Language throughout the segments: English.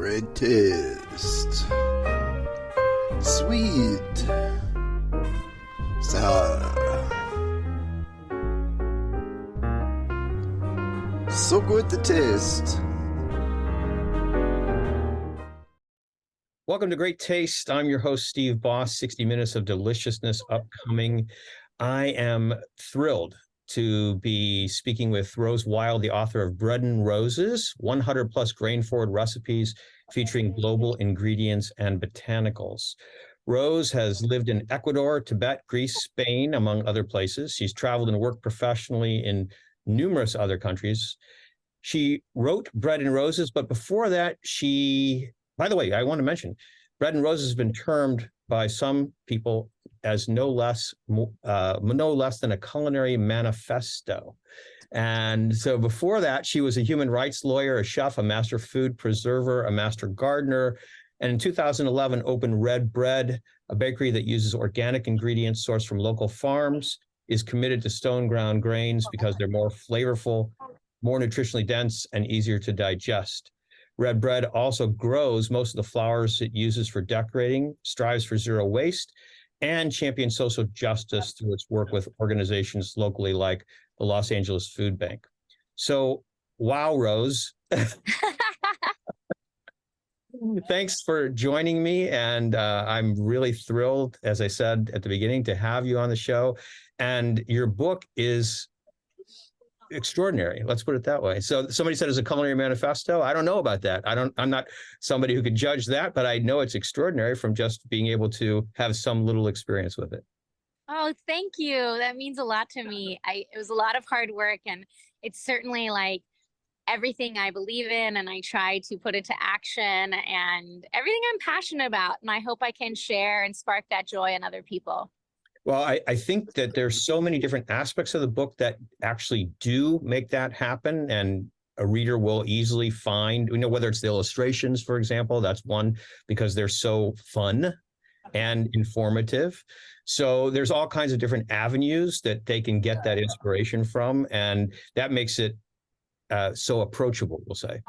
Great taste. Sweet. Sour. So good to taste. Welcome to Great Taste. I'm your host, Steve Boss. 60 Minutes of Deliciousness upcoming. I am thrilled to be speaking with Rose Wilde, the author of Bread and Roses, 100 plus grain-forward recipes featuring global ingredients and botanicals. Rose has lived in Ecuador, Tibet, Greece, Spain, among other places. She's traveled and worked professionally in numerous other countries. She wrote Bread and Roses, but before that, by the way, I want to mention, Bread and Roses has been termed by some people as no less than a culinary manifesto. And so before that, she was a human rights lawyer, a chef, a master food preserver, a master gardener, and in 2011 opened Red Bread, a bakery that uses organic ingredients sourced from local farms, is committed to stone ground grains because they're more flavorful, more nutritionally dense, and easier to digest. Red Bread also grows most of the flowers it uses for decorating, strives for zero waste, and champions social justice through its work with organizations locally like the Los Angeles Food Bank. So, wow, Rose. Thanks for joining me. And I'm really thrilled, as I said at the beginning, to have you on the show. And your book is extraordinary. Let's put it that way. So somebody said it's a culinary manifesto. I don't know about that. I'm not somebody who could judge that, but I know it's extraordinary from just being able to have some little experience with it. Oh, thank you. That means a lot to me. It was a lot of hard work, and it's certainly like everything I believe in, and I try to put it to action, and everything I'm passionate about. And I hope I can share and spark that joy in other people. Well, I think that there's so many different aspects of the book that actually do make that happen, and a reader will easily find, whether it's the illustrations, for example, that's one, because they're so fun and informative. So there's all kinds of different avenues that they can get that inspiration from, and that makes it so approachable, we'll say.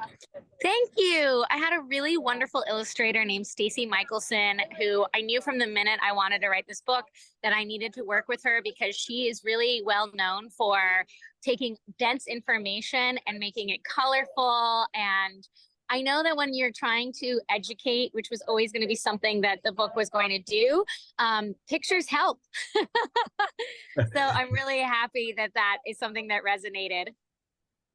Thank you. I had a really wonderful illustrator named Stacy Michelson, who I knew from the minute I wanted to write this book that I needed to work with her, because she is really well known for taking dense information and making it colorful. And I know that when you're trying to educate, which was always going to be something that the book was going to do, pictures help. So I'm really happy that that is something that resonated.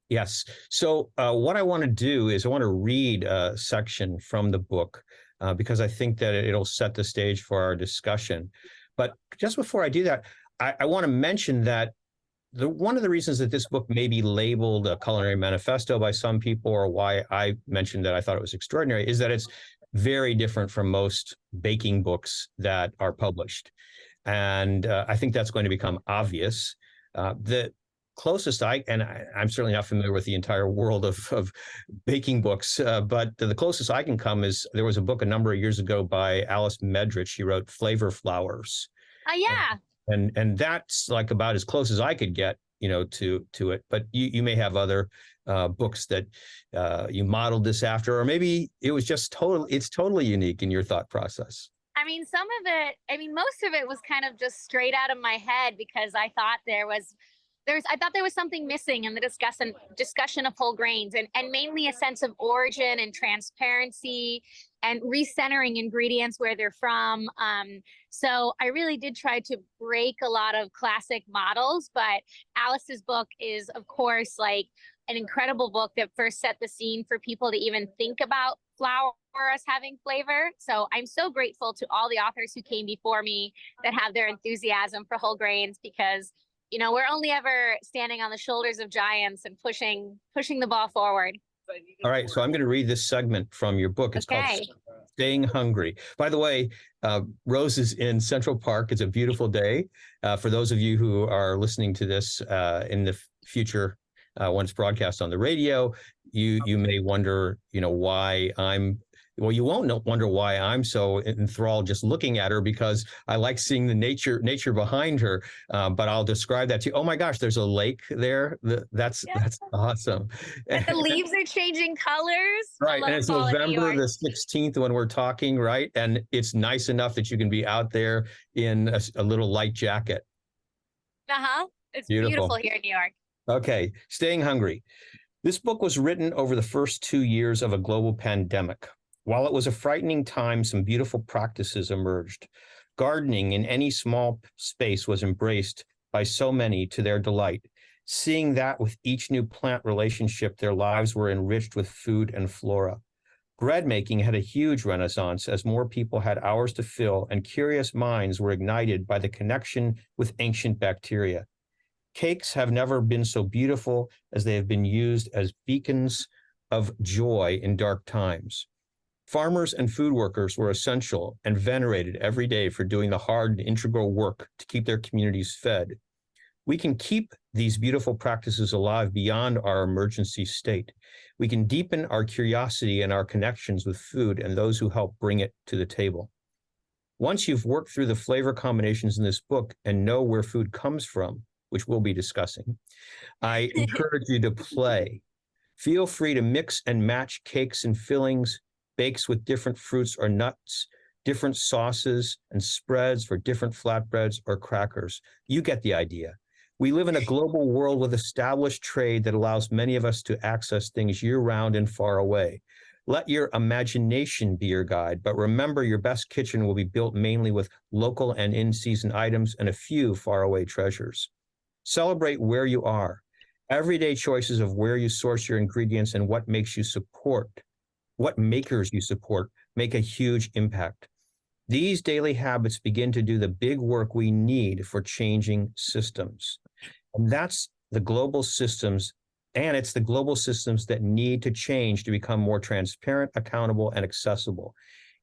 Yes. So what I want to do is I want to read a section from the book because I think that it'll set the stage for our discussion. But just before I do that, I want to mention that one of the reasons that this book may be labeled a culinary manifesto by some people, or why I mentioned that I thought it was extraordinary, is that it's very different from most baking books that are published. And I think that's going to become obvious. The closest I'm certainly not familiar with the entire world of baking books, but the closest I can come is there was a book a number of years ago by Alice Medrich. She wrote Flavor Flowers. Yeah. And that's like about as close as I could get, to it. But you may have other books that you modeled this after, or maybe it was just it's totally unique in your thought process. Most of it was kind of just straight out of my head, because I thought there was something missing in the discussion of whole grains, and mainly a sense of origin and transparency and recentering ingredients where they're from. So I really did try to break a lot of classic models, but Alice's book is, of course, like an incredible book that first set the scene for people to even think about flour as having flavor. So I'm so grateful to all the authors who came before me that have their enthusiasm for whole grains, because we're only ever standing on the shoulders of giants and pushing the ball forward. All right, so I'm going to read this segment from your book. It's called Staying Hungry. By the way, Rose is in Central Park. It's a beautiful day. For those of you who are listening to this in the future, when it's broadcast on the radio, you may wonder, why I'm Well, you won't wonder why I'm so enthralled just looking at her, because I like seeing the nature behind her. But I'll describe that to you. Oh my gosh, there's a lake there. That's awesome. And the leaves are changing colors. Right, I and love it's fall in New November York. the 16th when we're talking, right? And it's nice enough that you can be out there in a little light jacket. It's Beautiful. beautiful here in New York. Okay, staying hungry. This book was written over the first 2 years of a global pandemic. While it was a frightening time, some beautiful practices emerged. Gardening in any small space was embraced by so many to their delight. Seeing that with each new plant relationship, their lives were enriched with food and flora. Bread making had a huge renaissance as more people had hours to fill and curious minds were ignited by the connection with ancient bacteria. Cakes have never been so beautiful as they have been used as beacons of joy in dark times. Farmers and food workers were essential and venerated every day for doing the hard and integral work to keep their communities fed. We can keep these beautiful practices alive beyond our emergency state. We can deepen our curiosity and our connections with food and those who help bring it to the table. Once you've worked through the flavor combinations in this book and know where food comes from, which we'll be discussing, I encourage you to play. Feel free to mix and match cakes and fillings, bakes with different fruits or nuts, different sauces and spreads for different flatbreads or crackers. You get the idea. We live in a global world with established trade that allows many of us to access things year-round and far away. Let your imagination be your guide, but remember your best kitchen will be built mainly with local and in-season items and a few faraway treasures. Celebrate where you are. Everyday choices of where you source your ingredients and what makers you support make a huge impact. These daily habits begin to do the big work we need for changing systems. And that's the global systems, and it's the global systems that need to change to become more transparent, accountable, and accessible.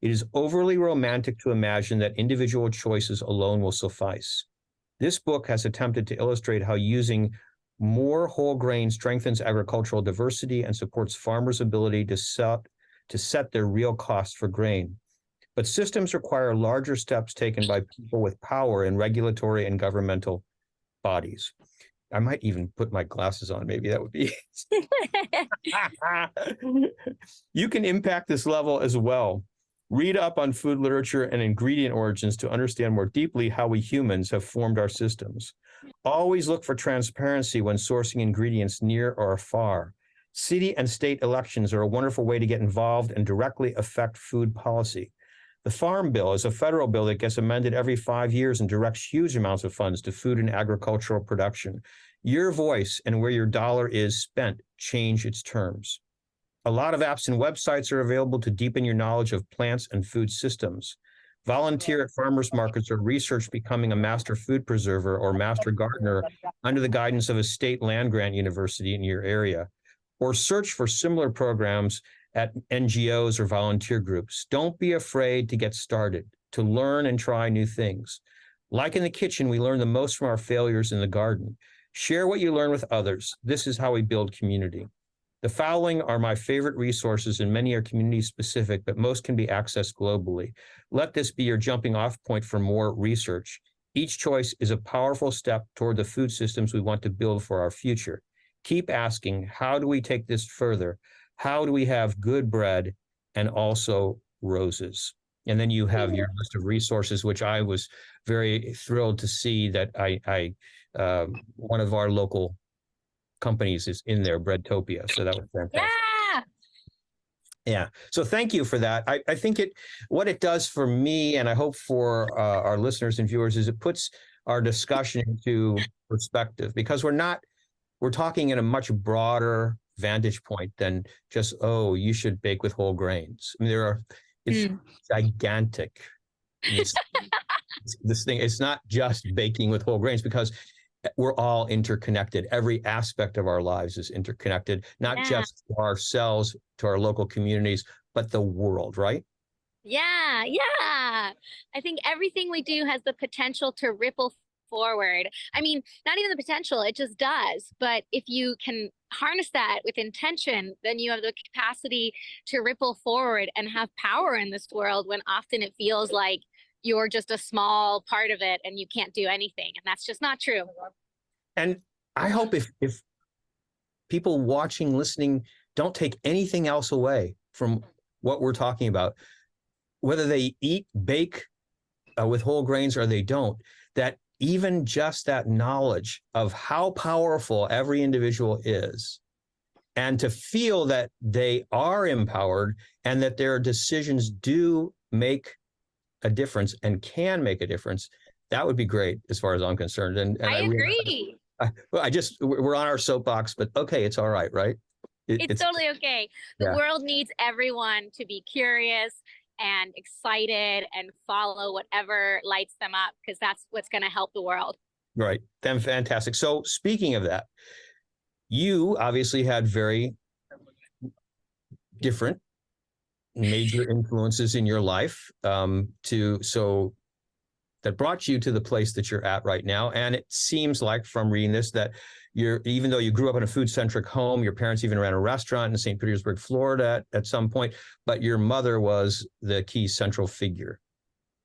It is overly romantic to imagine that individual choices alone will suffice. This book has attempted to illustrate how using more whole grain strengthens agricultural diversity and supports farmers' ability to set their real costs for grain. But systems require larger steps taken by people with power in regulatory and governmental bodies. I might even put my glasses on, maybe that would be. You can impact this level as well. Read up on food literature and ingredient origins to understand more deeply how we humans have formed our systems. Always look for transparency when sourcing ingredients near or far. City and state elections are a wonderful way to get involved and directly affect food policy. The Farm Bill is a federal bill that gets amended every 5 years and directs huge amounts of funds to food and agricultural production. Your voice and where your dollar is spent change its terms. A lot of apps and websites are available to deepen your knowledge of plants and food systems. Volunteer at farmers markets or research becoming a master food preserver or master gardener under the guidance of a state land-grant university in your area. Or search for similar programs at NGOs or volunteer groups. Don't be afraid to get started, to learn and try new things. Like in the kitchen, we learn the most from our failures in the garden. Share what you learn with others. This is how we build community. The following are my favorite resources, and many are community specific, but most can be accessed globally. Let this be your jumping off point for more research. Each choice is a powerful step toward the food systems we want to build for our future. Keep asking, how do we take this further? How do we have good bread and also roses? And then you have your list of resources, which I was very thrilled to see that one of our local companies is in there, Breadtopia. So that was fantastic. Yeah. So thank you for that. I think what it does for me, and I hope for our listeners and viewers, is it puts our discussion into perspective, because we're talking in a much broader vantage point than just, oh, you should bake with whole grains. I mean, it's gigantic. This thing, it's not just baking with whole grains, because we're all interconnected. Every aspect of our lives is interconnected, not just to ourselves, to our local communities, but the world, right? Yeah. I think everything we do has the potential to ripple forward. I mean, not even the potential, it just does. But if you can harness that with intention, then you have the capacity to ripple forward and have power in this world when often it feels like you're just a small part of it and you can't do anything. And that's just not true. And I hope if people watching, listening, don't take anything else away from what we're talking about, whether they eat, bake with whole grains or they don't, that even just that knowledge of how powerful every individual is, and to feel that they are empowered and that their decisions do make a difference and can make a difference, that would be great as far as I'm concerned. And I agree. we're on our soapbox, but okay, it's all right, right? It's totally okay. The Yeah. world needs everyone to be curious and excited and follow whatever lights them up, because that's what's going to help the world. Right. Then fantastic. So speaking of that, you obviously had very different major influences in your life that brought you to the place that you're at right now. And it seems like from reading this that even though you grew up in a food-centric home, your parents even ran a restaurant in St. Petersburg, Florida at some point, but your mother was the key central figure.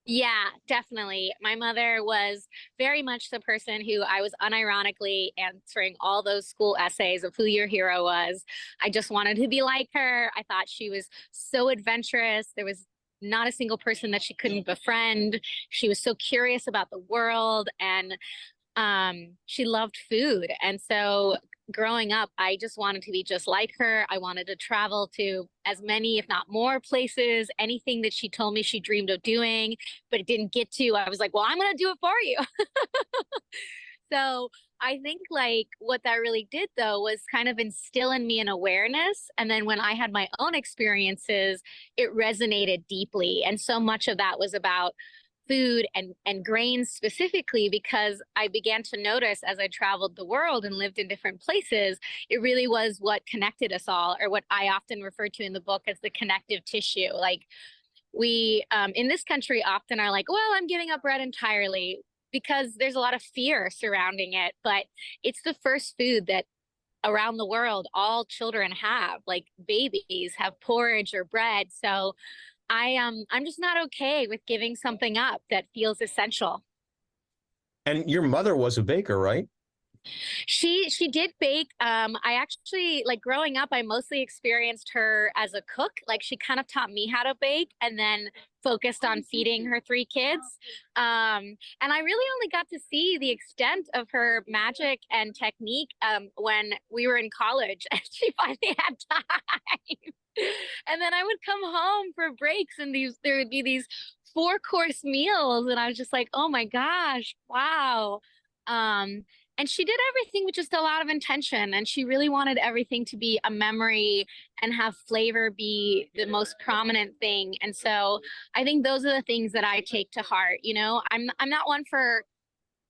Yeah, definitely. My mother was very much the person who I was unironically answering all those school essays of who your hero was. I just wanted to be like her. I thought she was so adventurous. There was not a single person that she couldn't befriend. She was so curious about the world, and she loved food. And so growing up, I just wanted to be just like her. I wanted to travel to as many, if not more places, anything that she told me she dreamed of doing, but it didn't get to. I was like, well, I'm going to do it for you. So I think like what that really did though was kind of instill in me an awareness. And then when I had my own experiences, it resonated deeply. And so much of that was about food and grains specifically, because I began to notice as I traveled the world and lived in different places, it really was what connected us all, or what I often refer to in the book as the connective tissue. Like we in this country often are like, well, I'm giving up bread entirely, because there's a lot of fear surrounding it. But it's the first food that around the world all children have. Like babies have porridge or bread. So I'm just not okay with giving something up that feels essential. And your mother was a baker, right? She did bake. I actually, like growing up, I mostly experienced her as a cook. Like she kind of taught me how to bake and then focused on feeding her three kids. And I really only got to see the extent of her magic and technique when we were in college and she finally had time. And then I would come home for breaks and there would be these 4-course meals. And I was just like, oh my gosh, wow. And she did everything with just a lot of intention. And she really wanted everything to be a memory and have flavor be the most prominent thing. And so I think those are the things that I take to heart. You know, I'm not one for,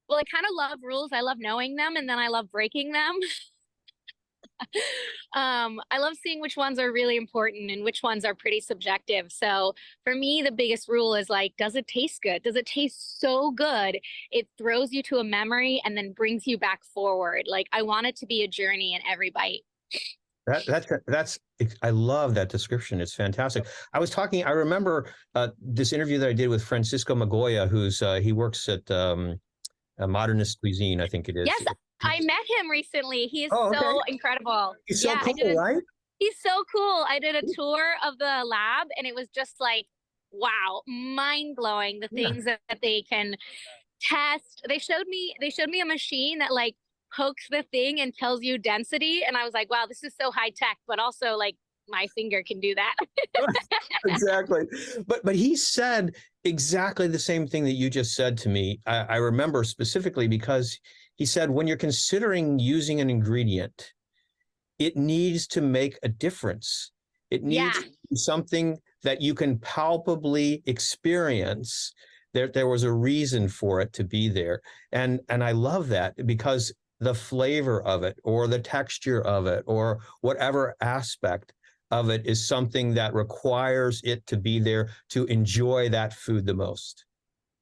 well, I kind of love rules. I love knowing them, and then I love breaking them. I love seeing which ones are really important and which ones are pretty subjective. So for me, the biggest rule is like, does it taste good? Does it taste so good it throws you to a memory and then brings you back forward? Like I want it to be a journey in every bite. That's I love that description. It's fantastic. I remember this interview that I did with Francisco Magoya, he works at Modernist Cuisine, I think it is. Yes, I met him recently. He is okay. so incredible. He's so cool, right? He's so cool. I did a tour of the lab and it was just like, wow, mind blowing. The things that they can test. They showed me a machine that like pokes the thing and tells you density. And I was like, wow, this is so high tech, but also like my finger can do that. Exactly. But he said exactly the same thing that you just said to me. I remember specifically because he said, when you're considering using an ingredient, it needs to make a difference. It needs to be something that you can palpably experience. There was a reason for it to be there. And I love that, because the flavor of it or the texture of it or whatever aspect of it is something that requires it to be there to enjoy that food the most.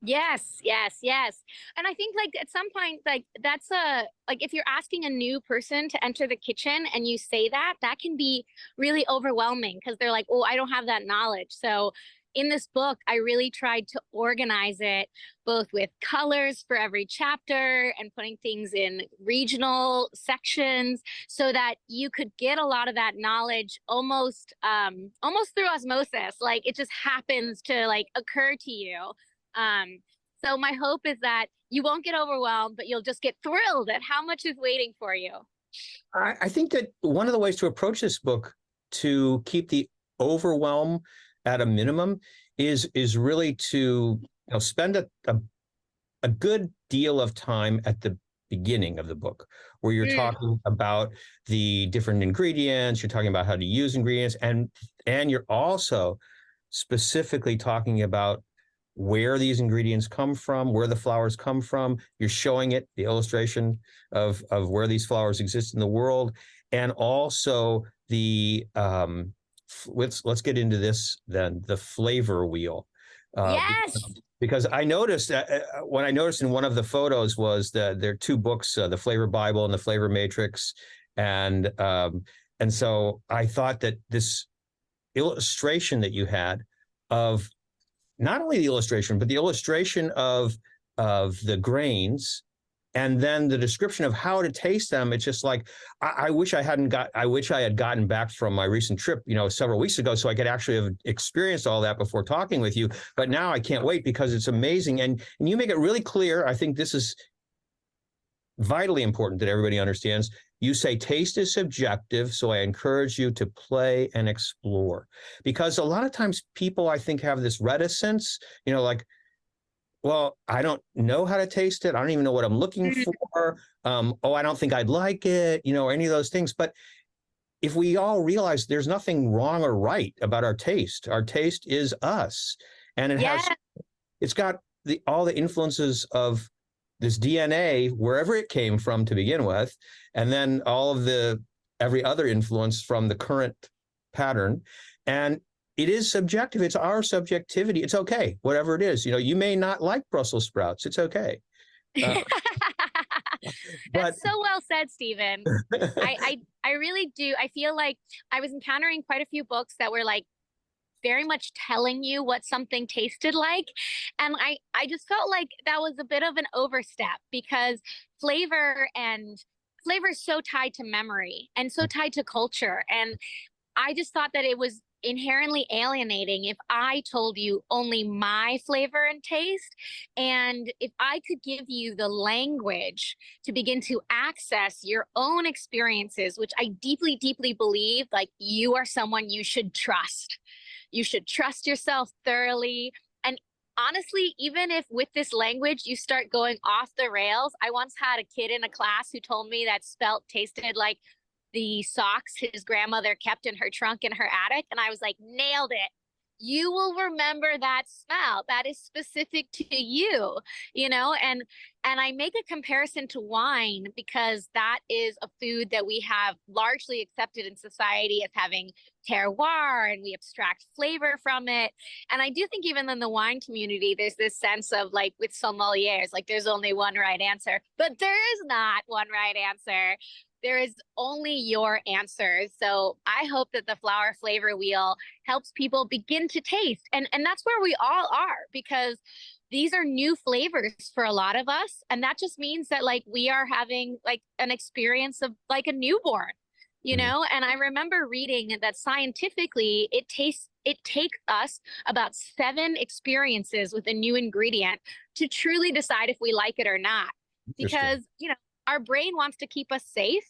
Yes, yes, yes. And I think like at some point, like that's a like if you're asking a new person to enter the kitchen and you say that, that can be really overwhelming because they're like, oh, I don't have that knowledge. So in this book, I really tried to organize it both with colors for every chapter and putting things in regional sections so that you could get a lot of that knowledge almost through osmosis. Like it just happens to like occur to you. um, so my hope is that you won't get overwhelmed, but you'll just get thrilled at how much is waiting for you. I think that one of the ways to approach this book to keep the overwhelm at a minimum is really to spend a good deal of time at the beginning of the book where you're talking about the different ingredients, you're talking about how to use ingredients, and you're also specifically talking about where these ingredients come from, where the flowers come from. You're showing it, the illustration of where these flowers exist in the world, and also the let's get into this then, the flavor wheel. Yes. Because I noticed what I noticed in one of the photos was that there are two books, the Flavor Bible and the Flavor Matrix, and so I thought that this illustration that you had of not only the illustration, but the illustration of the grains, and then the description of how to taste them. It's just like I wish I had gotten back from my recent trip, several weeks ago, so I could actually have experienced all that before talking with you. But now I can't wait because it's amazing, and you make it really clear. I think this is vitally important that everybody understands. You say taste is subjective, so I encourage you to play and explore. Because a lot of times people, I think, have this reticence, like, well, I don't know how to taste it. I don't even know what I'm looking for. I don't think I'd like it, or any of those things. But if we all realize there's nothing wrong or right about our taste is us. And it's got all the influences of this DNA, wherever it came from to begin with, and then all of every other influence from the current pattern. And it is subjective. It's our subjectivity. It's okay, whatever it is. You may not like Brussels sprouts. It's okay. That's so well said, Stephen. I really do. I feel like I was encountering quite a few books that were like very much telling you what something tasted like. And I just felt like that was a bit of an overstep because flavor is so tied to memory and so tied to culture. And I just thought that it was inherently alienating if I told you only my flavor and taste. And if I could give you the language to begin to access your own experiences, which I deeply, deeply believe, like you are someone you should trust. You should trust yourself thoroughly. And honestly, even if with this language you start going off the rails, I once had a kid in a class who told me that spelt tasted like the socks his grandmother kept in her trunk in her attic. And I was like, nailed it. You will remember that smell. That is specific to you, and I make a comparison to wine because that is a food that we have largely accepted in society as having terroir, and we abstract flavor from it. And I do think even in the wine community, there's this sense of like with sommeliers, like there's only one right answer, but there is not one right answer. There is only your answer. So I hope that the flower flavor wheel helps people begin to taste. And that's where we all are, because these are new flavors for a lot of us. And that just means that like we are having like an experience of like a newborn, and I remember reading that scientifically it takes us about 7 experiences with a new ingredient to truly decide if we like it or not. Because, our brain wants to keep us safe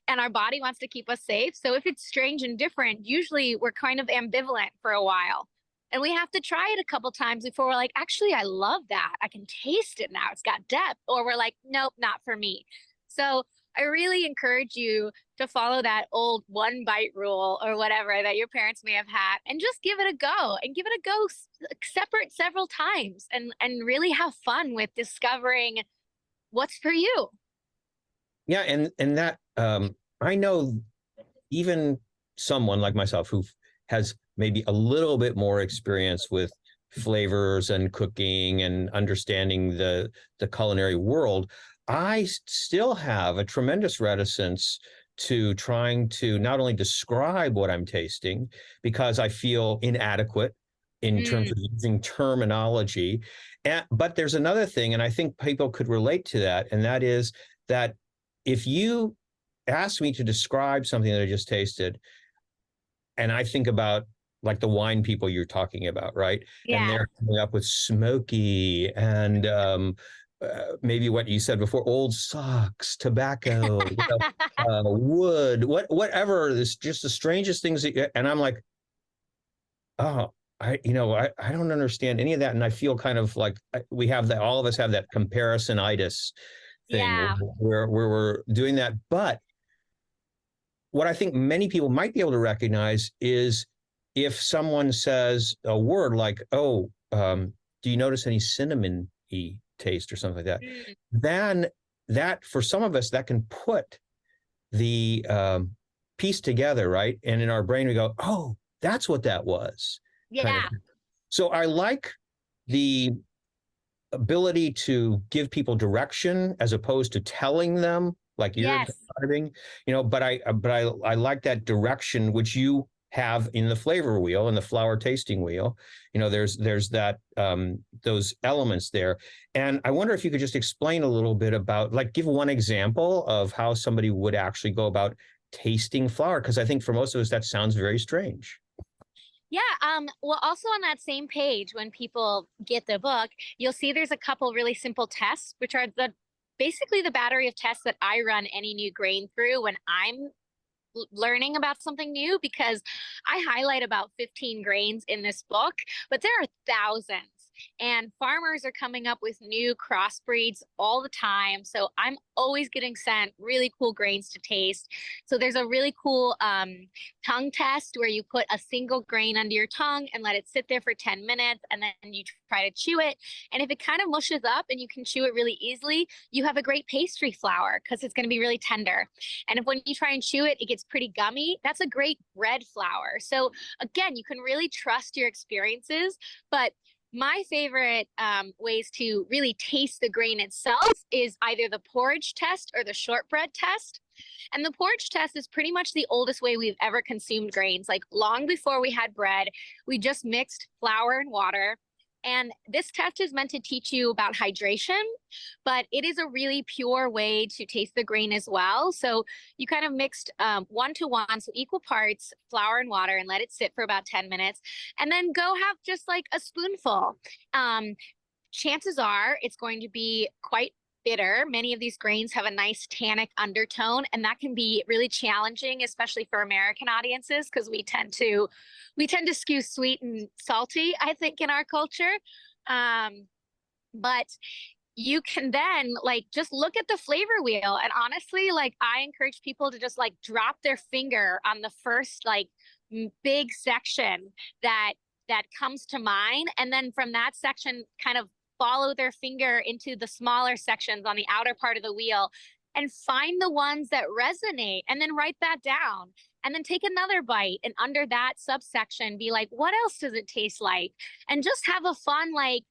and our body wants to keep us safe. So if it's strange and different, usually we're kind of ambivalent for a while. And we have to try it a couple times before we're like, actually, I love that. I can taste it now. It's got depth. Or we're like, nope, not for me. So I really encourage you to follow that old 1 bite rule or whatever that your parents may have had, and just give it a go, and give it a go separate several times, and really have fun with discovering what's for you. Yeah, and that I know even someone like myself who has maybe a little bit more experience with flavors and cooking and understanding the culinary world, I still have a tremendous reticence to trying to not only describe what I'm tasting because I feel inadequate in terms Mm, of using terminology. But there's another thing, and I think people could relate to that, and that is that if you ask me to describe something that I just tasted, and I think about like the wine people you're talking about, right? And yeah. they're coming up with smoky and maybe what you said before, old socks, tobacco, wood, whatever. This just the strangest things. And I'm like, oh, I don't understand any of that, and I feel kind of like we have that. All of us have that comparisonitis thing Yeah. where we're doing that. But what I think many people might be able to recognize is if someone says a word like, "Oh, do you notice any cinnamon-y taste or something like that?" Mm, Then that for some of us that can put the piece together, right? And in our brain we go, "Oh, that's what that was," kind of. yeah. So I like the ability to give people direction as opposed to telling them like you're Yes. describing, but I like that direction which you have in the flavor wheel and the flower tasting wheel. There's that those elements there. And I wonder if you could just explain a little bit about, like, give one example of how somebody would actually go about tasting flower, because I think for most of us that sounds very strange. Yeah, well, also on that same page, when people get the book, you'll see there's a couple really simple tests, which are basically the battery of tests that I run any new grain through when I'm learning about something new, because I highlight about 15 grains in this book, but there are thousands. And farmers are coming up with new crossbreeds all the time. So I'm always getting sent really cool grains to taste. So there's a really cool tongue test where you put a single grain under your tongue and let it sit there for 10 minutes. And then you try to chew it. And if it kind of mushes up and you can chew it really easily, you have a great pastry flour because it's going to be really tender. And if when you try and chew it, it gets pretty gummy, that's a great bread flour. So again, you can really trust your experiences. But my favorite ways to really taste the grain itself is either the porridge test or the shortbread test. And the porridge test is pretty much the oldest way we've ever consumed grains. Like long before we had bread, we just mixed flour and water. And this test is meant to teach you about hydration, but it is a really pure way to taste the grain as well. So you kind of mixed 1 to 1, so equal parts flour and water, and let it sit for about 10 minutes. And then go have just like a spoonful. Chances are it's going to be quite bitter. Many of these grains have a nice tannic undertone, and that can be really challenging, especially for American audiences, because we tend to skew sweet and salty, I think, in our culture. But you can then like just look at the flavor wheel, and honestly, like I encourage people to just like drop their finger on the first like big section that comes to mind, and then from that section kind of follow their finger into the smaller sections on the outer part of the wheel and find the ones that resonate, and then write that down, and then take another bite, and under that subsection be like, what else does it taste like? And just have a fun, like,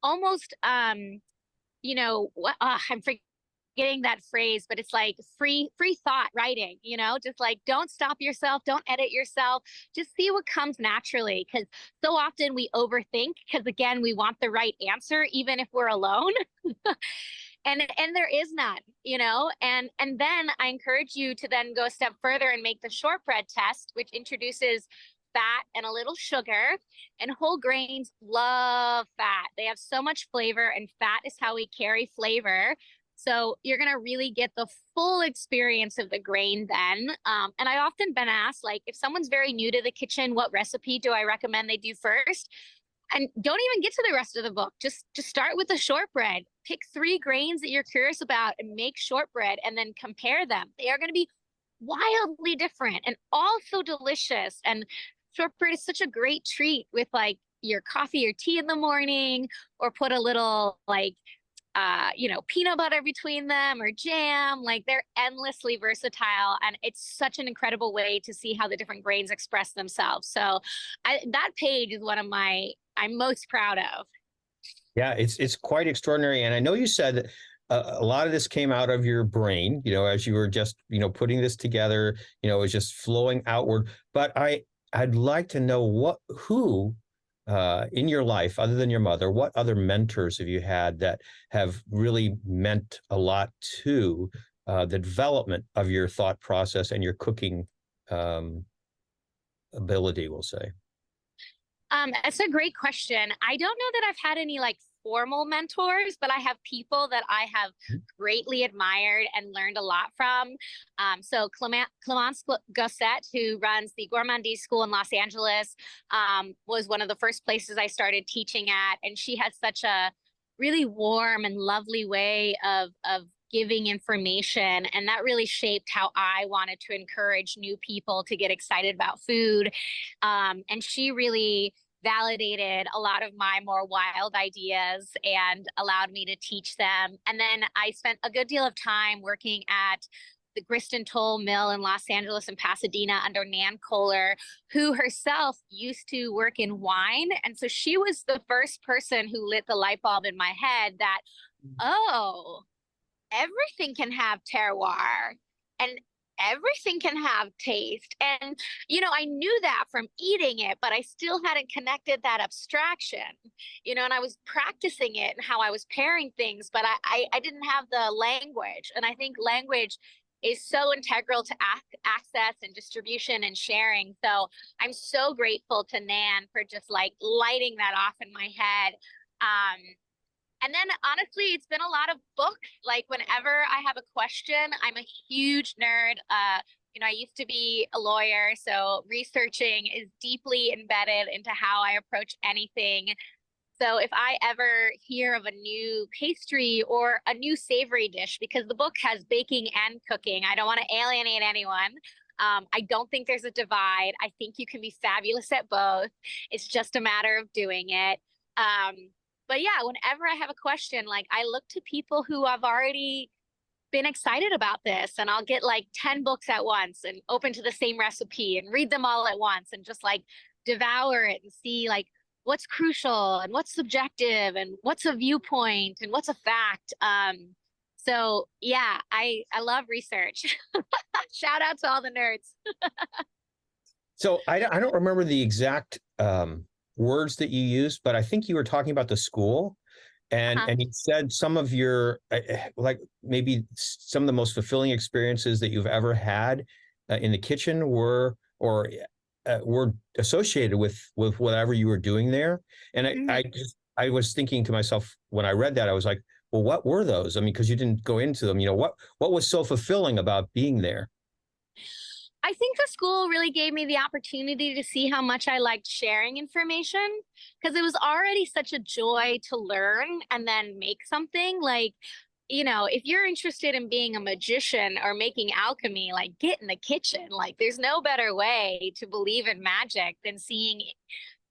almost what I'm forgetting that phrase, but it's like free thought writing, just like don't stop yourself, don't edit yourself, just see what comes naturally, because so often we overthink, because again, we want the right answer even if we're alone. And there is none, and then I encourage you to then go a step further and make the shortbread test, which introduces fat and a little sugar. And whole grains love fat. They have so much flavor, and fat is how we carry flavor. So you're going to really get the full experience of the grain then. And I often been asked, like, if someone's very new to the kitchen, what recipe do I recommend they do first? And don't even get to the rest of the book. Just start with the shortbread. Pick 3 grains that you're curious about and make shortbread, and then compare them. They are going to be wildly different and also delicious. And shortbread is such a great treat with like your coffee or tea in the morning, or put a little like peanut butter between them, or jam. Like, they're endlessly versatile, and it's such an incredible way to see how the different grains express themselves. So that page is one of my I'm most proud of. Yeah, it's quite extraordinary. And I know you said that a lot of this came out of your brain, as you were just, putting this together, it was just flowing outward. But I'd like to know who in your life, other than your mother, what other mentors have you had that have really meant a lot to the development of your thought process and your cooking ability, we'll say? That's a great question. I don't know that I've had any like formal mentors, but I have people that I have greatly admired and learned a lot from. So Clemence Gosset, who runs the Gourmandise School in Los Angeles, was one of the first places I started teaching at, and she has such a really warm and lovely way of giving information, and that really shaped how I wanted to encourage new people to get excited about food. And she really validated a lot of my more wild ideas and allowed me to teach them. And then I spent a good deal of time working at the Grist and Toll Mill in Los Angeles and Pasadena under Nan Kohler, who herself used to work in wine. And so she was the first person who lit the light bulb in my head that, oh, everything can have terroir and everything can have taste. And, I knew that from eating it, but I still hadn't connected that abstraction, and I was practicing it and how I was pairing things, but I didn't have the language. And I think language is so integral to access and distribution and sharing. So I'm so grateful to Nan for just like lighting that off in my head. And then honestly, it's been a lot of books. Like whenever I have a question, I'm a huge nerd. I used to be a lawyer, so researching is deeply embedded into how I approach anything. So if I ever hear of a new pastry or a new savory dish, because the book has baking and cooking, I don't want to alienate anyone. I don't think there's a divide. I think you can be fabulous at both. It's just a matter of doing it. But yeah, whenever I have a question, like I look to people who have already been excited about this, and I'll get like 10 books at once and open to the same recipe and read them all at once and just like devour it and see like what's crucial and what's subjective and what's a viewpoint and what's a fact. So yeah, I love research. Shout out to all the nerds. So I don't remember the exact words that you used, but I think you were talking about the school, and you said some of your like maybe some of the most fulfilling experiences that you've ever had in the kitchen were associated with whatever you were doing there. And I was thinking to myself when I read that, I was like, well, what were those? I mean, because you didn't go into them. What was so fulfilling about being there? I think the school really gave me the opportunity to see how much I liked sharing information, because it was already such a joy to learn and then make something. Like, if you're interested in being a magician or making alchemy, like get in the kitchen. Like there's no better way to believe in magic than seeing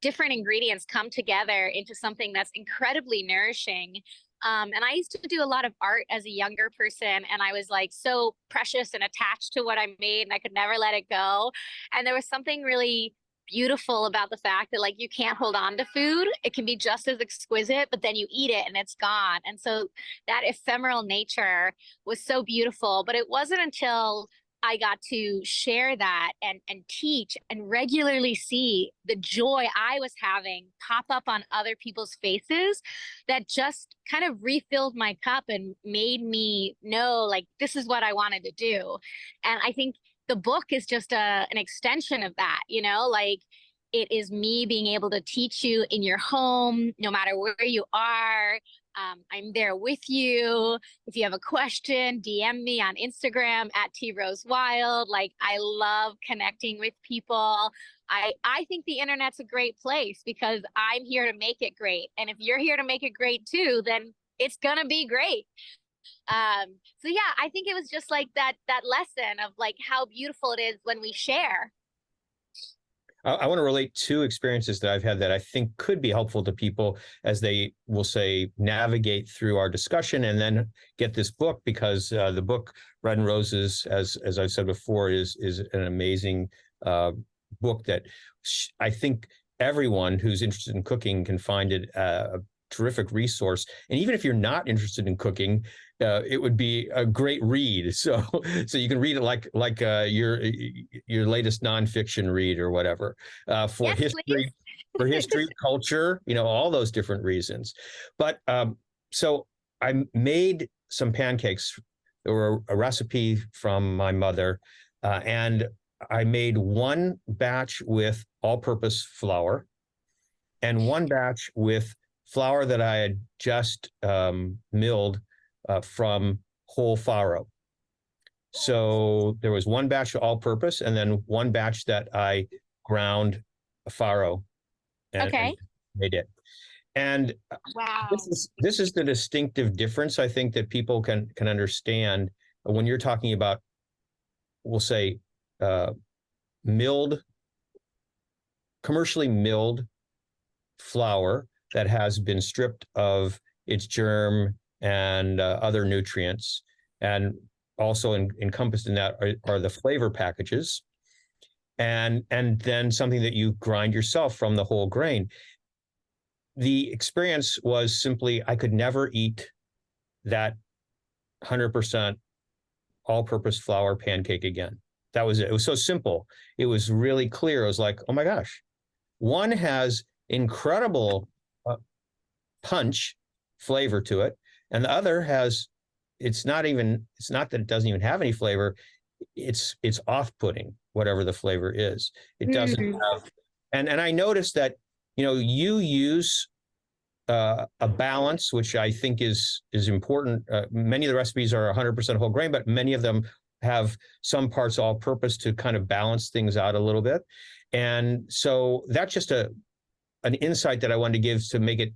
different ingredients come together into something that's incredibly nourishing. And I used to do a lot of art as a younger person, and I was like so precious and attached to what I made, and I could never let it go. And there was something really beautiful about the fact that like you can't hold on to food. It can be just as exquisite, but then you eat it and it's gone. And so that ephemeral nature was so beautiful. But it wasn't until I got to share that and teach and regularly see the joy I was having pop up on other people's faces that just kind of refilled my cup and made me know like this is what I wanted to do. And I think the book is just an extension of that, like it is me being able to teach you in your home, no matter where you are. I'm there with you. If you have a question, DM me on Instagram at @TRoseWilde. Like I love connecting with people. I think the internet's a great place because I'm here to make it great. And if you're here to make it great too, then it's gonna be great. So yeah, I think it was just like that lesson of like how beautiful it is when we share. I want to relate two experiences that I've had that I think could be helpful to people as they will say navigate through our discussion and then get this book, because the book Bread and Roses, as I said before, is an amazing book that I think everyone who's interested in cooking can find it a terrific resource. And even if you're not interested in cooking, it would be a great read. So you can read it like your latest nonfiction read or whatever, for Yes, history, please. for history, culture, all those different reasons. But so I made some pancakes. There were a recipe from my mother, and I made one batch with all-purpose flour and one batch with flour that I had just milled from whole farro. So there was one batch of all-purpose, and then one batch that I ground farro and made it. And Wow. this is the distinctive difference, I think, that people can understand when you're talking about, we'll say, commercially milled flour that has been stripped of its germ and other nutrients, and also encompassed in that are the flavor packages, and then something that you grind yourself from the whole grain. The experience was simply, I could never eat that 100% all-purpose flour pancake again. That was it. It was so simple. It was really clear. It was like, oh my gosh, one has incredible punch flavor to it, and the other has, it's not that it doesn't even have any flavor. It's off-putting, whatever the flavor is. It doesn't have, and I noticed that, you use a balance, which I think is important. Many of the recipes are 100% whole grain, but many of them have some parts all purpose to kind of balance things out a little bit. And so that's just an insight that I wanted to give to make it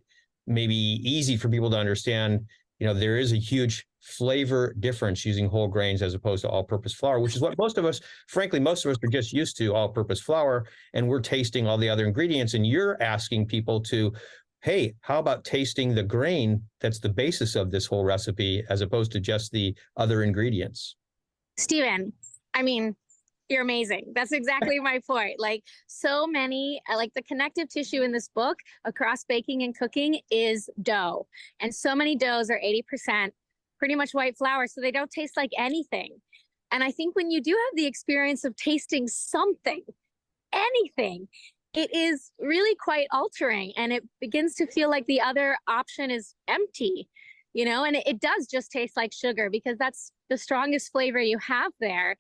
maybe easy for people to understand. There is a huge flavor difference using whole grains as opposed to all-purpose flour, which is what most of us are just used to, all-purpose flour, and we're tasting all the other ingredients. And you're asking people to, hey, how about tasting the grain that's the basis of this whole recipe as opposed to just the other ingredients? Stephen, I mean, you're amazing. That's exactly my point. Like, so many, like the connective tissue in this book across baking and cooking is dough. And so many doughs are 80% pretty much white flour, so they don't taste like anything. And I think when you do have the experience of tasting something, anything, it is really quite altering, and it begins to feel like the other option is empty, and it does just taste like sugar because that's the strongest flavor you have there.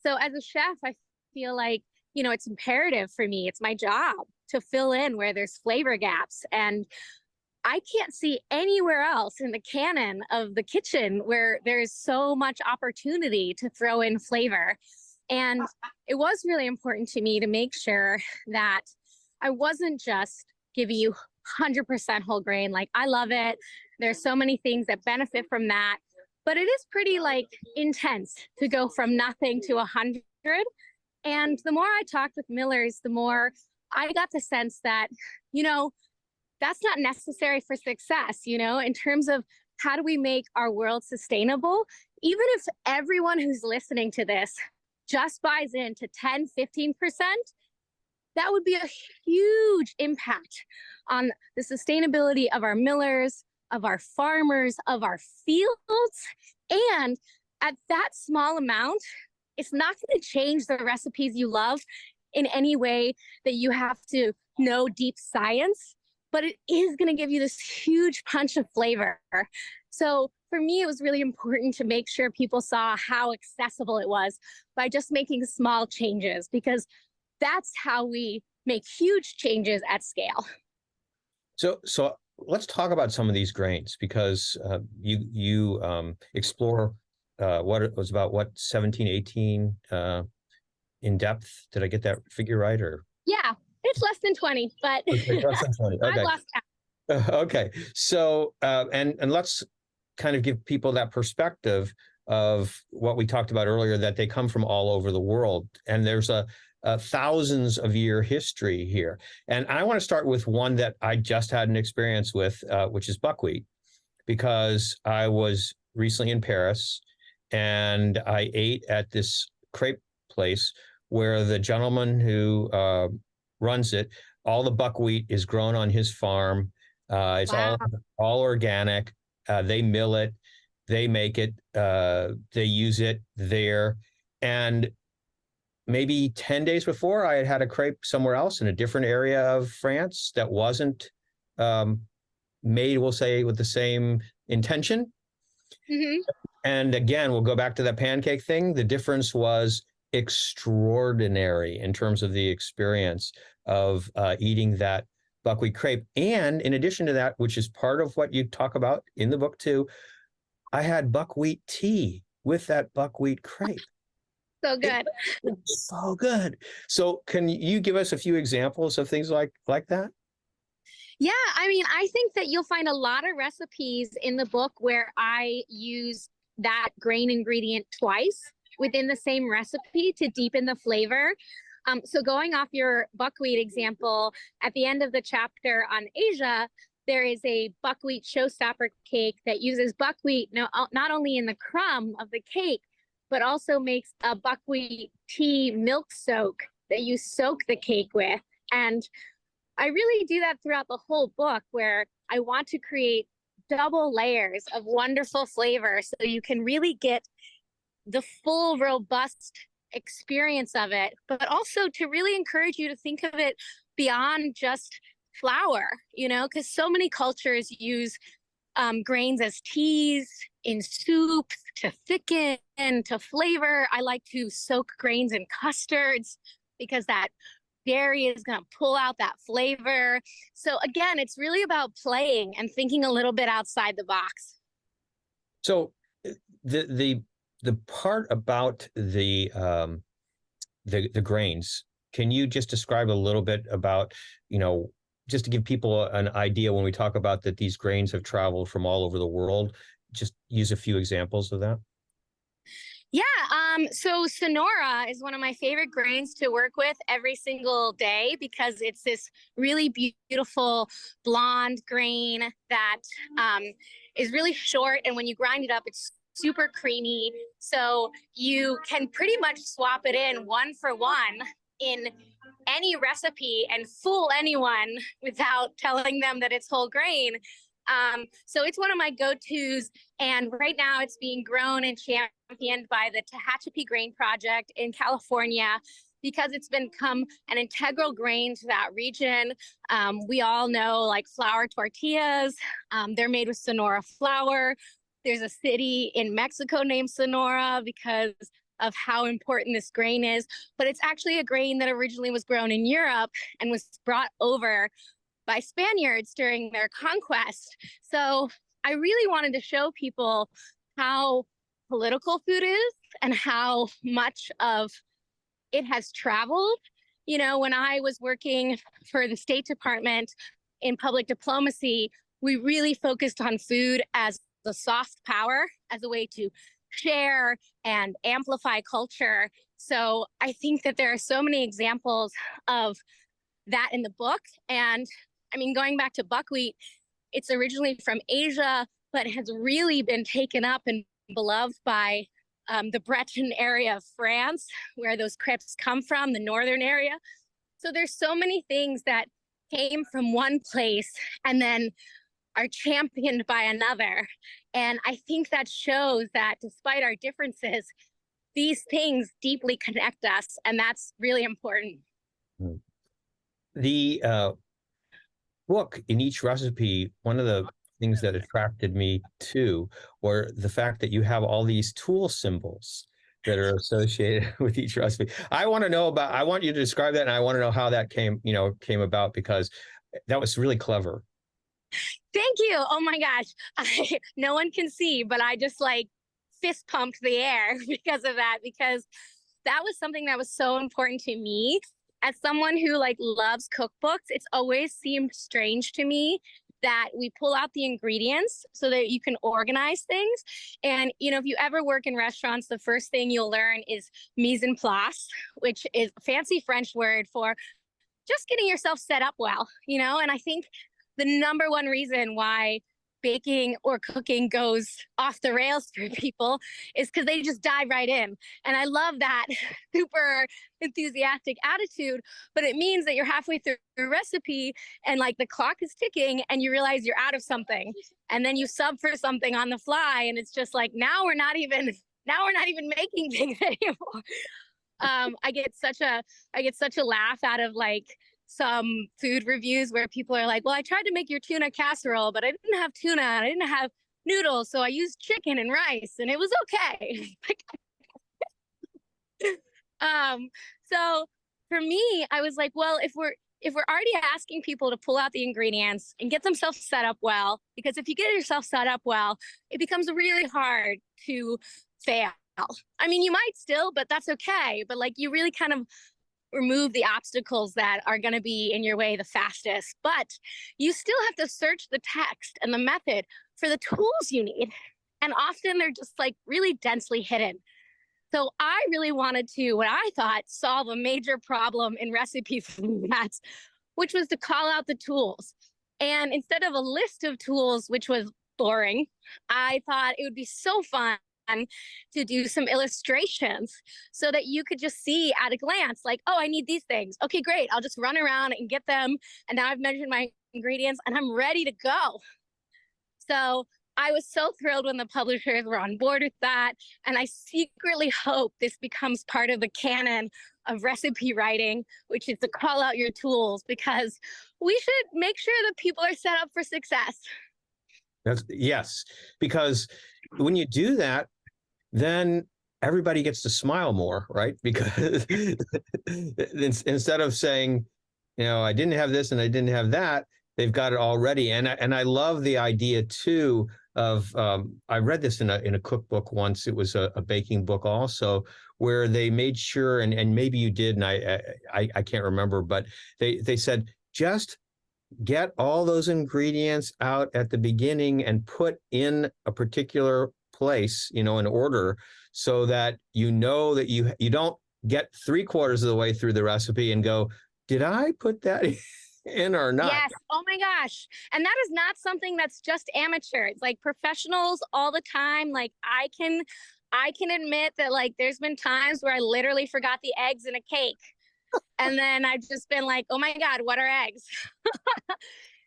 So as a chef, I feel like, it's imperative for me. It's my job to fill in where there's flavor gaps. And I can't see anywhere else in the canon of the kitchen where there's so much opportunity to throw in flavor. And it was really important to me to make sure that I wasn't just giving you 100% whole grain. Like, I love it. There's so many things that benefit from that. But it is pretty intense to go from nothing to 100. And the more I talked with millers, the more I got the sense that, that's not necessary for success, in terms of how do we make our world sustainable. Even if everyone who's listening to this just buys into 10, 15%, that would be a huge impact on the sustainability of our millers, of our farmers, of our fields. And at that small amount, it's not going to change the recipes you love in any way that you have to know deep science, but it is going to give you this huge punch of flavor. So for me, it was really important to make sure people saw how accessible it was by just making small changes, because that's how we make huge changes at scale. So let's talk about some of these grains, because you explore what it was about, 17, 18 in depth. Did I get that figure right? Or yeah, it's less than 20, but okay, less than 20. Okay. I lost count. Okay, so and let's kind of give people that perspective of what we talked about earlier, that they come from all over the world, and there's a thousands of year history here. And I want to start with one that I just had an experience with, which is buckwheat, because I was recently in Paris and I ate at this crepe place where the gentleman who runs it all the buckwheat is grown on his farm. It's Wow. all organic. They mill it, they make it, they use it there. And maybe 10 days before, I had had a crepe somewhere else in a different area of France that wasn't um, made, we'll say, with the same intention. Hmm. And again, we'll go back to that pancake thing. The difference was extraordinary in terms of the experience of eating that buckwheat crepe. And in addition to that, which is part of what you talk about in the book too, I had buckwheat tea with that buckwheat crepe. So good. It's so good. So can you give us a few examples of things like that? Yeah, I mean, I think that you'll find a lot of recipes in the book where I use that grain ingredient twice within the same recipe to deepen the flavor. So going off your buckwheat example, at the end of the chapter on Asia, there is a buckwheat showstopper cake that uses buckwheat not only in the crumb of the cake, but also makes a buckwheat tea milk soak that you soak the cake with. And I really do that throughout the whole book, where I want to create double layers of wonderful flavor so you can really get the full, robust experience of it, but also to really encourage you to think of it beyond just flour, because so many cultures use grains as teas, in soups, to thicken, to flavor. I like to soak grains in custards because that dairy is going to pull out that flavor. So again, it's really about playing and thinking a little bit outside the box. So the part about the grains, can you just describe a little bit about, just to give people an idea when we talk about that these grains have traveled from all over the world, just use a few examples of that? Yeah, so Sonora is one of my favorite grains to work with every single day because it's this really beautiful blonde grain that is really short. And when you grind it up, it's super creamy. So you can pretty much swap it in one for one in any recipe and fool anyone without telling them that it's whole grain. So it's one of my go-tos, and right now it's being grown and championed by the Tehachapi Grain Project in California because it's become an integral grain to that region. We all know like flour tortillas, they're made with Sonora flour. There's a city in Mexico named Sonora because of how important this grain is, but it's actually a grain that originally was grown in Europe and was brought over by Spaniards during their conquest. So I really wanted to show people how political food is and how much of it has traveled. When I was working for the State Department in public diplomacy, we really focused on food as a soft power, as a way to share and amplify culture. So I think that there are so many examples of that in the book. And I mean, going back to buckwheat, it's originally from Asia, but has really been taken up and beloved by the Breton area of France, where those crepes come from, the northern area. So there's so many things that came from one place and then are championed by another. And I think that shows that despite our differences, these things deeply connect us, and that's really important. The book, in each recipe, one of the things that attracted me to were the fact that you have all these tool symbols that are associated with each recipe. I want you to describe that, and I want to know how that came about, because that was really clever. Thank you. Oh my gosh. No one can see, but I just like fist pumped the air because of that, because that was something that was so important to me. As someone who like loves cookbooks, it's always seemed strange to me that we pull out the ingredients so that you can organize things. And, if you ever work in restaurants, the first thing you'll learn is mise en place, which is a fancy French word for just getting yourself set up well, and I think the number one reason why baking or cooking goes off the rails for people is because they just dive right in. And I love that super enthusiastic attitude, but it means that you're halfway through a recipe and like the clock is ticking and you realize you're out of something. And then you sub for something on the fly. And it's just like, now we're not even making things anymore. I get such a laugh out of like some food reviews where people are like, well, I tried to make your tuna casserole, but I didn't have tuna and I didn't have noodles, so I used chicken and rice and it was okay. So for me, I was like, well, if we're already asking people to pull out the ingredients and get themselves set up well, because if you get yourself set up well, it becomes really hard to fail. I mean, you might still, but that's okay. But like, you really kind of remove the obstacles that are going to be in your way the fastest, but you still have to search the text and the method for the tools you need. And often they're just like really densely hidden. So I really wanted to, what I thought, solve a major problem in recipe formats, which was to call out the tools. And instead of a list of tools, which was boring, I thought it would be so fun to do some illustrations so that you could just see at a glance, like, oh, I need these things. Okay, great. I'll just run around and get them. And now I've measured my ingredients and I'm ready to go. So I was so thrilled when the publishers were on board with that. And I secretly hope this becomes part of the canon of recipe writing, which is to call out your tools, because we should make sure that people are set up for success. Yes, because when you do that, then everybody gets to smile more, right? Because instead of saying, I didn't have this and I didn't have that, they've got it already. And I love the idea too of I read this in a cookbook once. It was a baking book also, where they made sure, and maybe you did, and I can't remember, but they said just get all those ingredients out at the beginning and put in a particular place, in order, so that that you don't get 3/4 of the way through the recipe and go, did I put that in or not? Yes. Oh my gosh. And that is not something that's just amateur. It's like professionals all the time. Like I can admit that like there's been times where I literally forgot the eggs in a cake. And then I've just been like, oh my God, what are eggs?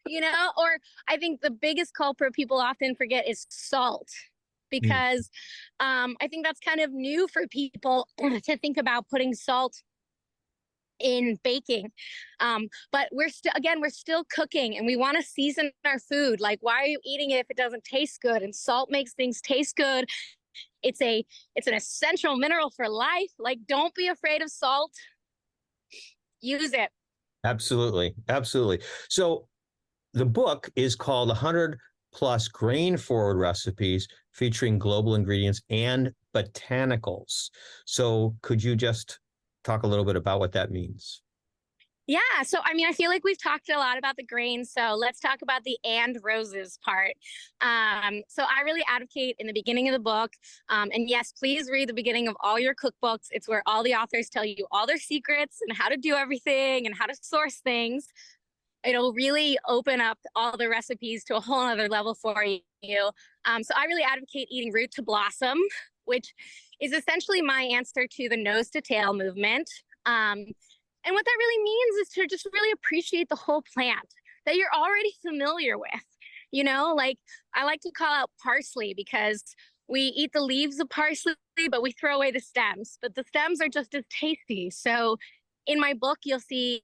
Or I think the biggest culprit people often forget is salt. Because I think that's kind of new for people to think about putting salt in baking. But we're still cooking and we want to season our food. Like, why are you eating it if it doesn't taste good? And salt makes things taste good. It's an essential mineral for life. Like, don't be afraid of salt. Use it. Absolutely. Absolutely. So the book is called 100 plus grain forward recipes featuring global ingredients and botanicals. So could you just talk a little bit about what that means? Yeah. So, I mean, I feel like we've talked a lot about the grains. So let's talk about the and roses part. So I really advocate in the beginning of the book. And yes, please read the beginning of all your cookbooks. It's where all the authors tell you all their secrets and how to do everything and how to source things. It'll really open up all the recipes to a whole other level for you. So I really advocate eating root to blossom, which is essentially my answer to the nose to tail movement. And what that really means is to just really appreciate the whole plant that you're already familiar with. Like I like to call out parsley because we eat the leaves of parsley, but we throw away the stems. But the stems are just as tasty. So in my book, you'll see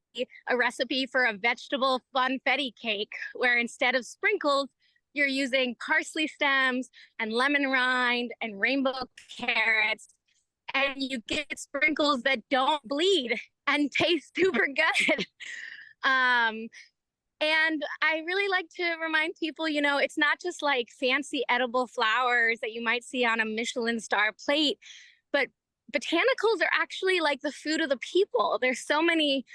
a recipe for a vegetable funfetti cake where instead of sprinkles, you're using parsley stems and lemon rind and rainbow carrots. And you get sprinkles that don't bleed and taste super good. And I really like to remind people, it's not just like fancy edible flowers that you might see on a Michelin star plate, but botanicals are actually like the food of the people. There's so many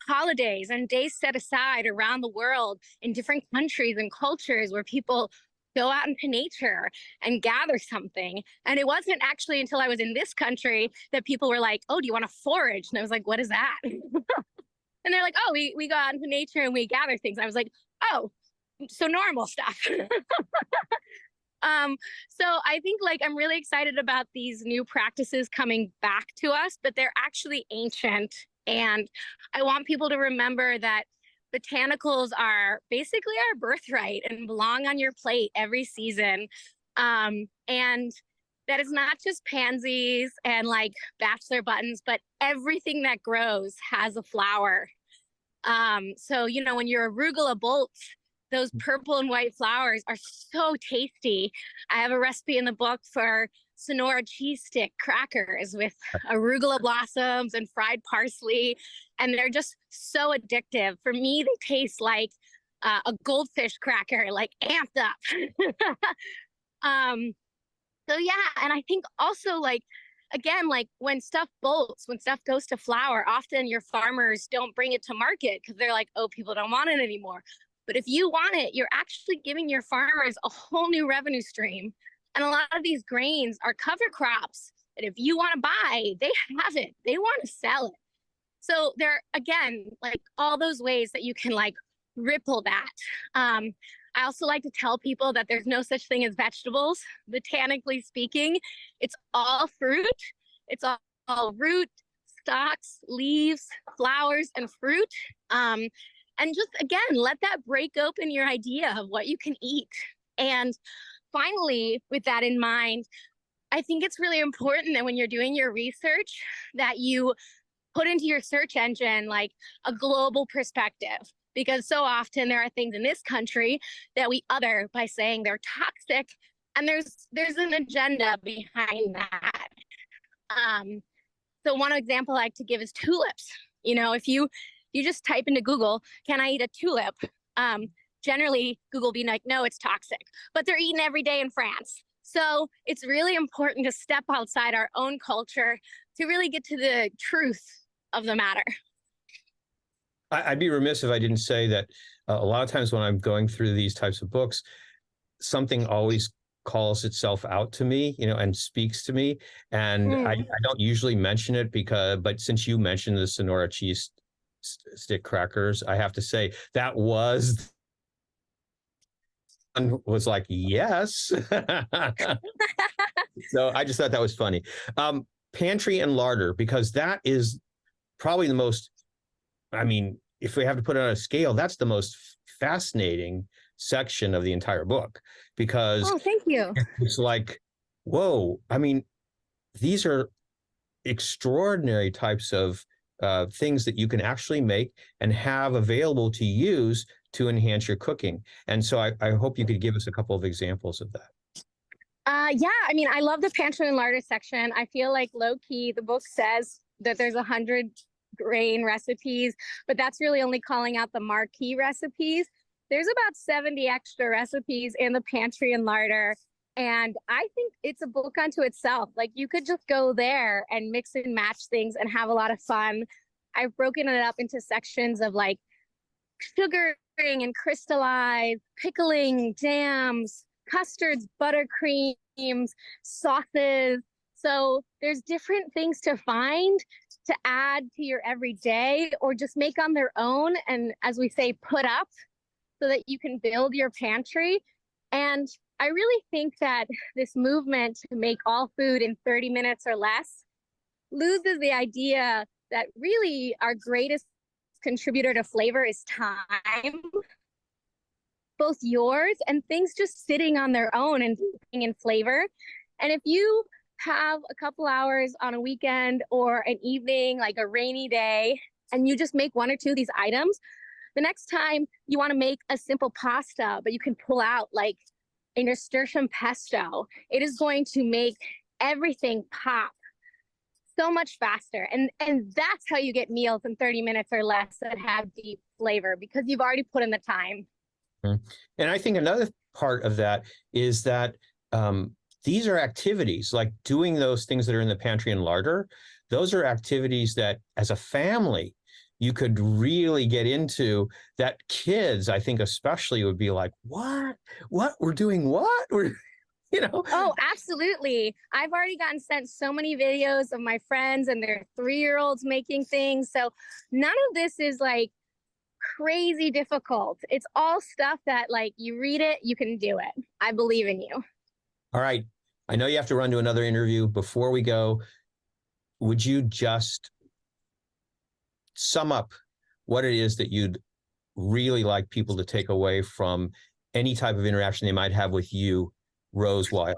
holidays and days set aside around the world in different countries and cultures where people go out into nature and gather something. And it wasn't actually until I was in this country that people were like, oh, do you want to forage? And I was like, what is that? And they're like, oh, we go out into nature and we gather things. I was like, oh, so normal stuff. So I think like I'm really excited about these new practices coming back to us, but they're actually ancient. And I want people to remember that botanicals are basically our birthright and belong on your plate every season. And that is not just pansies and like bachelor buttons, but everything that grows has a flower. So, you know, when your arugula bolts, those purple and white flowers are so tasty. I have a recipe in the book for Sonora cheese stick crackers with arugula blossoms and fried parsley, and they're just so addictive. For me, they taste like a goldfish cracker, like amped up. So yeah, and I think also like, again, like when stuff bolts, when stuff goes to flower, often your farmers don't bring it to market because they're like, oh, people don't want it anymore. But if you want it, you're actually giving your farmers a whole new revenue stream. And a lot of these grains are cover crops that if you want to buy, they have it. They want to sell it. So there, again, like all those ways that you can like ripple that. I also like to tell people that there's no such thing as vegetables. Botanically speaking, it's all fruit. It's all root, stalks, leaves, flowers, and fruit. And just, again, let that break open your idea of what you can eat. And finally, with that in mind, I think it's really important that when you're doing your research, that you put into your search engine like a global perspective. Because so often there are things in this country that we other by saying they're toxic, and there's an agenda behind that. So one example I like to give is tulips. You know, if you just type into Google, can I eat a tulip? Generally, Google will be like, no, it's toxic, but they're eaten every day in France. So it's really important to step outside our own culture to really get to the truth of the matter. I'd be remiss if I didn't say that a lot of times when I'm going through these types of books, something always calls itself out to me, you know, and speaks to me. And I don't usually mention it but since you mentioned the Sonora cheese stick crackers, I have to say that was like, yes. So I just thought that was funny. Pantry and larder, because that is probably the most, I mean, if we have to put it on a scale, that's the most fascinating section of the entire book, because thank you. It's like, whoa, I mean, these are extraordinary types of things that you can actually make and have available to use to enhance your cooking. And so I hope you could give us a couple of examples of that. Yeah, I mean, I love the pantry and larder section. I feel like low key, the book says that there's 100 grain recipes, but that's really only calling out the marquee recipes. There's about 70 extra recipes in the pantry and larder. And I think it's a book unto itself. Like you could just go there and mix and match things and have a lot of fun. I've broken it up into sections of like sugaring and crystallize, pickling, jams, custards, buttercreams, sauces. So there's different things to find to add to your everyday or just make on their own. And as we say, put up so that you can build your pantry. And I really think that this movement to make all food in 30 minutes or less loses the idea that really our greatest contributor to flavor is time, both yours and things just sitting on their own and being in flavor. And if you have a couple hours on a weekend or an evening, like a rainy day, and you just make one or two of these items, the next time you want to make a simple pasta, but you can pull out like a nasturtium pesto, it is going to make everything pop so much faster. And that's how you get meals in 30 minutes or less that have deep flavor, because you've already put in the time. And I think another part of that is that these are activities like doing those things that are in the pantry and larder. Those are activities that as a family, you could really get into, that kids, I think especially, would be like, what? We're doing what? We're, you know? Oh, absolutely. I've already gotten sent so many videos of my friends and their 3-year-olds making things. So none of this is like crazy difficult. It's all stuff that, like, you read it, you can do it. I believe in you. All right. I know you have to run to another interview. Before we go, would you just sum up what it is that you'd really like people to take away from any type of interaction they might have with you, Rose Wilde?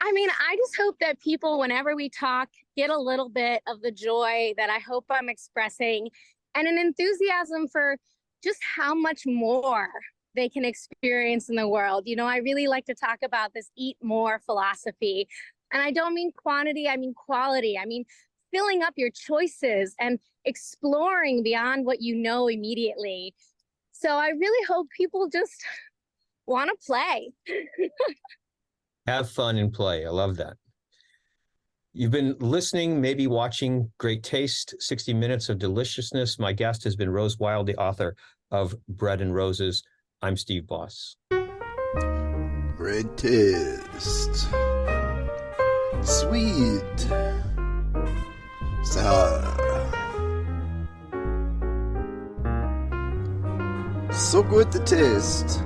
I mean, I just hope that people, whenever we talk, get a little bit of the joy that I hope I'm expressing, and an enthusiasm for just how much more they can experience in the world. You know, I really like to talk about this eat more philosophy. And I don't mean quantity, I mean quality. I mean, filling up your choices and exploring beyond what you know immediately. So I really hope people just want to play. Have fun and play. I love that. You've been listening, maybe watching Great Taste, 60 Minutes of Deliciousness. My guest has been Rose Wilde, the author of Bread and Roses. I'm Steve Boss. Great taste. Sweet. Sour. So good to taste.